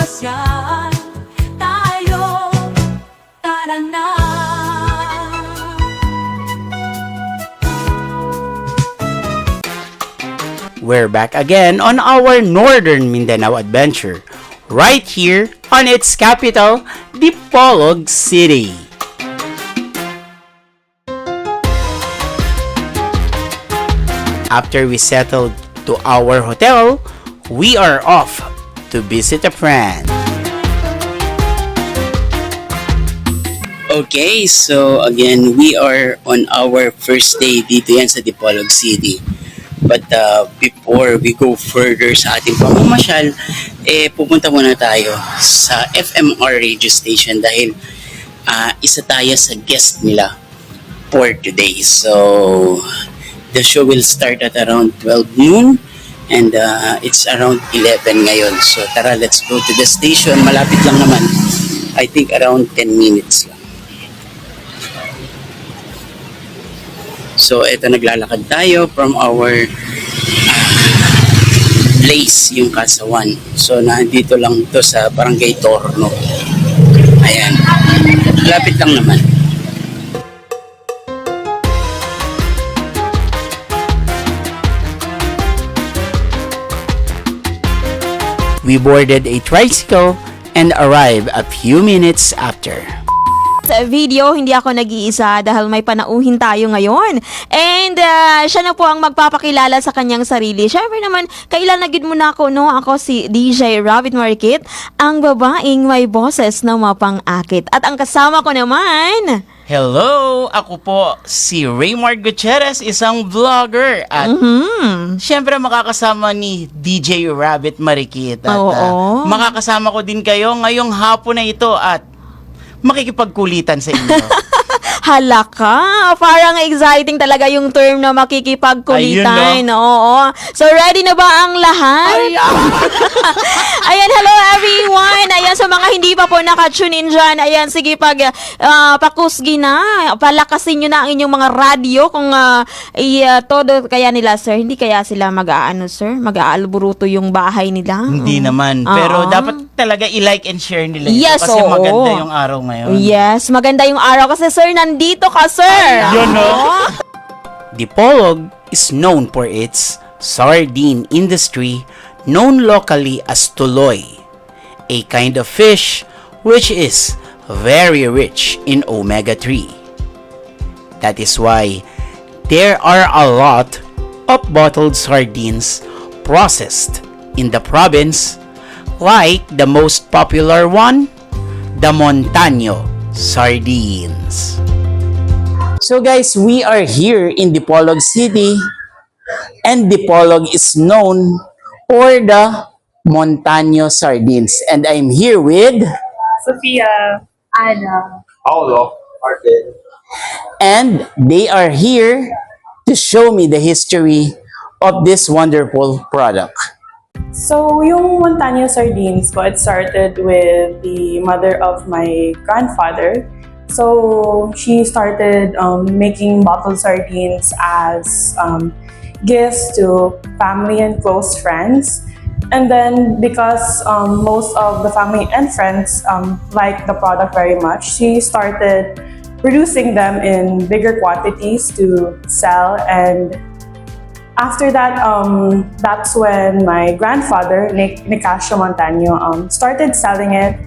Pasyal tayo, tara na. We're back again on our Northern Mindanao adventure, right here on its capital, Dipolog City. After we settled to our hotel, we are off to visit a friend. Okay, so again, we are on our first day dito yan sa Dipolog City. But before we go further sa ating pamamasyal, pupunta muna tayo sa FMR radio station dahil isa tayo sa guest nila for today. So, the show will start at around 12 noon and it's around 11 ngayon. So, tara, let's go to the station. Malapit lang naman. I think around 10 minutes lang. So, eto naglalakad tayo from our place, yung Kasawan. So, nandito lang to sa Barangay Torno. Ayan. Lapit lang naman. We boarded a tricycle and arrived a few minutes after. Sa video, hindi ako nag-iisa dahil may panauhin tayo ngayon. And siya na po ang magpapakilala sa kanyang sarili. Syempre naman, kailanagid mo na ako, no? Ako si DJ Rabbit Market, ang babaeng may boses na mapang-akit. At ang kasama ko naman... Hello! Ako po si Raymar Gutierrez, isang vlogger. At syempre makakasama ni DJ Rabbit Marikit. At makakasama ko din kayo ngayong hapon na ito at makikipagkulitan sa inyo. Halaka, parang exciting talaga yung term na makikipagkulitan. Ayun, no? Oo. So, ready na ba ang lahat? Ayan, hello everyone. Ayan, sa mga hindi pa po nakatune in dyan, ayan, sige, pakusgi na. Palakasin nyo na ang inyong mga radio kung todo kaya nila, sir. Hindi kaya sila sir? Mag-aalburuto yung bahay nila? Hindi naman. Pero dapat talaga i-like and share nila ito. Yes, kasi maganda yung araw ngayon. Yes, maganda yung araw. Kasi, sir, nandito ka, sir. Yun, no? Dipolog is known for its sardine industry, known locally as tuloy, a kind of fish which is very rich in omega-3. That is why there are a lot of bottled sardines processed in the province, like the most popular one, the MONTAñO Sardines. So guys, we are here in Dipolog City and Dipolog is known for the MONTAñO Sardines. And I'm here with Sophia, Ana, Paulo, Martin. and they are here to show me the history of this wonderful product. So, yung MONTAñO Sardines ko, it started with the mother of my grandfather. So, she started making bottled sardines as gifts to family and close friends. And then, because most of the family and friends like the product very much, she started producing them in bigger quantities to sell. And after that, that's when my grandfather, Nicasio Montaño, started selling it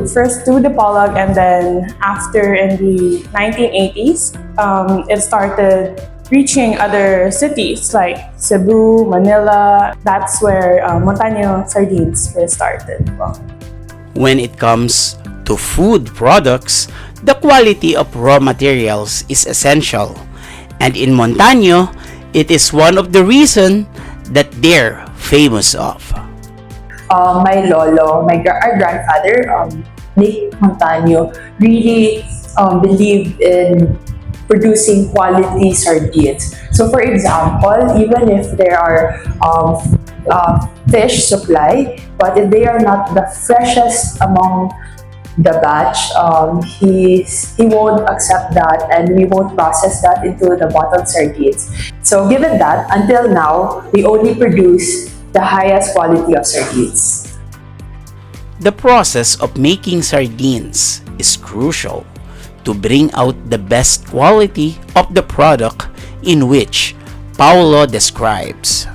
first to Dipolog, and then after in the 1980s, it started reaching other cities like Cebu, Manila. That's where MONTAñO Sardines first started. When it comes to food products, the quality of raw materials is essential. And in MONTAñO, it is one of the reasons that they're famous of. My lolo, our grandfather, Nick Montaño, really believed in producing quality sardines. So for example, even if there are fish supply, but if they are not the freshest among the batch, he won't accept that, and we won't process that into the bottled sardines. So given that, until now, we only produce the highest quality of sardines. The process of making sardines is crucial to bring out the best quality of the product in which Paulo describes.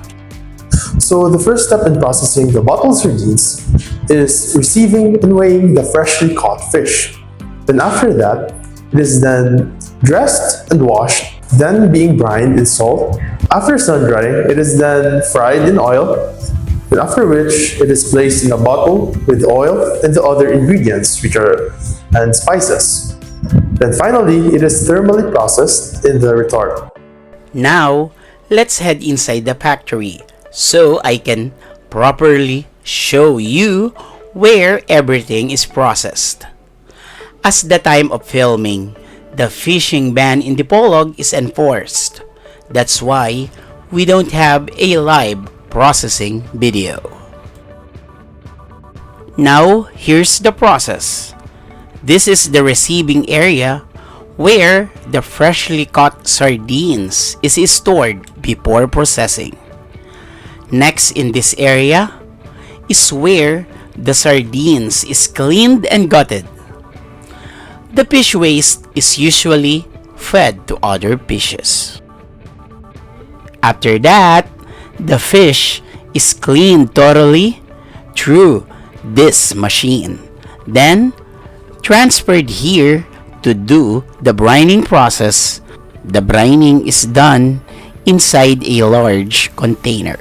So the first step in processing the bottled sardines is receiving and weighing the freshly caught fish. Then after that, it is then dressed and washed, then being brined in salt. After sun drying, it is then fried in oil, and after which it is placed in a bottle with oil and the other ingredients and spices. Then finally, it is thermally processed in the retort. Now, let's head inside the factory so I can properly show you where everything is processed. As the time of filming, the fishing ban in Dipolog is enforced. That's why we don't have a live processing video. Now, here's the process. This is the receiving area where the freshly caught sardines is stored before processing. Next in this area is where the sardines is cleaned and gutted. The fish waste is usually fed to other fishes. After that, the fish is cleaned thoroughly through this machine, then transferred here to do the brining process. The brining is done inside a large container.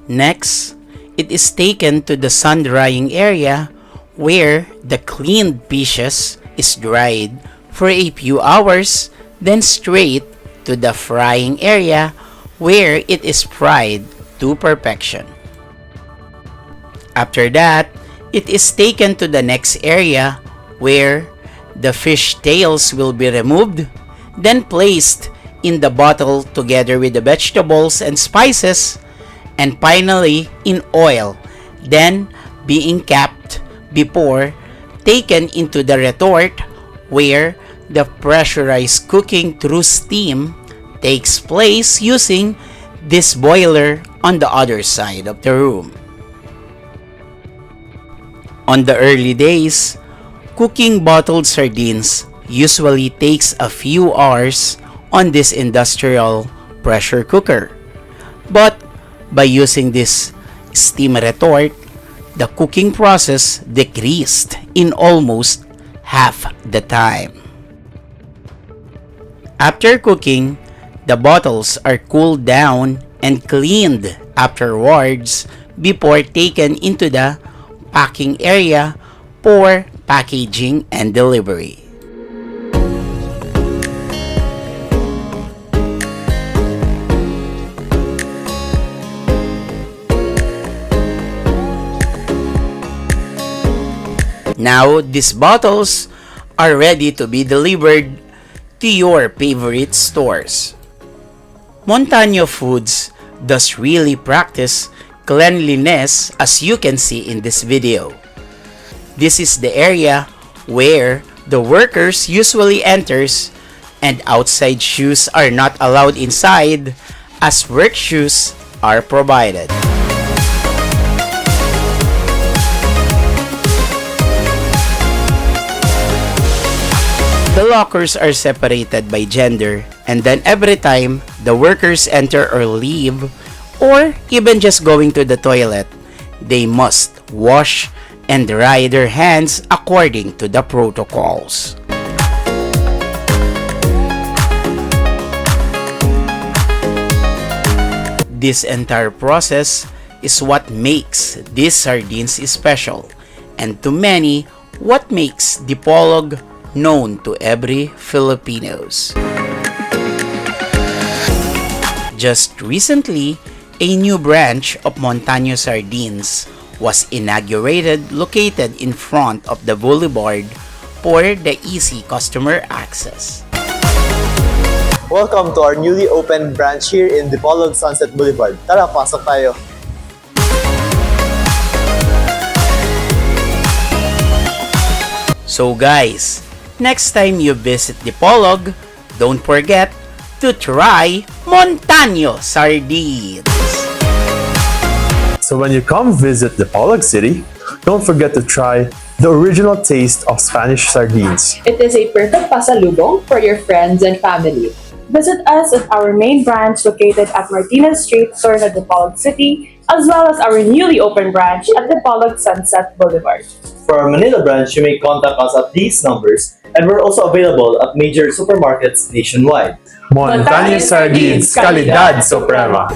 Next, it is taken to the sun drying area where the cleaned fishes is dried for a few hours, then straight to the frying area where it is fried to perfection. After that, it is taken to the next area where the fish tails will be removed, then placed in the bottle together with the vegetables and spices, and finally in oil, then being capped before taken into the retort where the pressurized cooking through steam takes place using this boiler on the other side of the room. On the early days, cooking bottled sardines usually takes a few hours on this industrial pressure cooker. But by using this steam retort, the cooking process decreased in almost half the time. After cooking, the bottles are cooled down and cleaned afterwards before taken into the packing area for packaging and delivery. Now, these bottles are ready to be delivered to your favorite stores. Montaño Foods does really practice cleanliness, as you can see in this video. This is the area where the workers usually enters, and outside shoes are not allowed inside as work shoes are provided. The lockers are separated by gender, and then every time the workers enter or leave, or even just going to the toilet, they must wash and dry their hands according to the protocols. This entire process is what makes these sardines special, and to many, what makes Dipolog known to every Filipinos. Just recently, a new branch of Montaño Sardines was inaugurated located in front of the boulevard for the easy customer access. Welcome to our newly opened branch here in Dipolog Sunset Boulevard. Tara, pasok tayo! So guys, next time you visit Dipolog, don't forget to try Montaño Sardines. So when you come visit Dipolog City, don't forget to try the original taste of Spanish sardines. It is a perfect pasalubong for your friends and family. Visit us at our main branch located at Martinez Street, Torre, Dipolog City, as well as our newly opened branch at Dipolog Sunset Boulevard. For our Manila branch, you may contact us at these numbers, and we're also available at major supermarkets nationwide. Montaño Sardines, Calidad Suprema.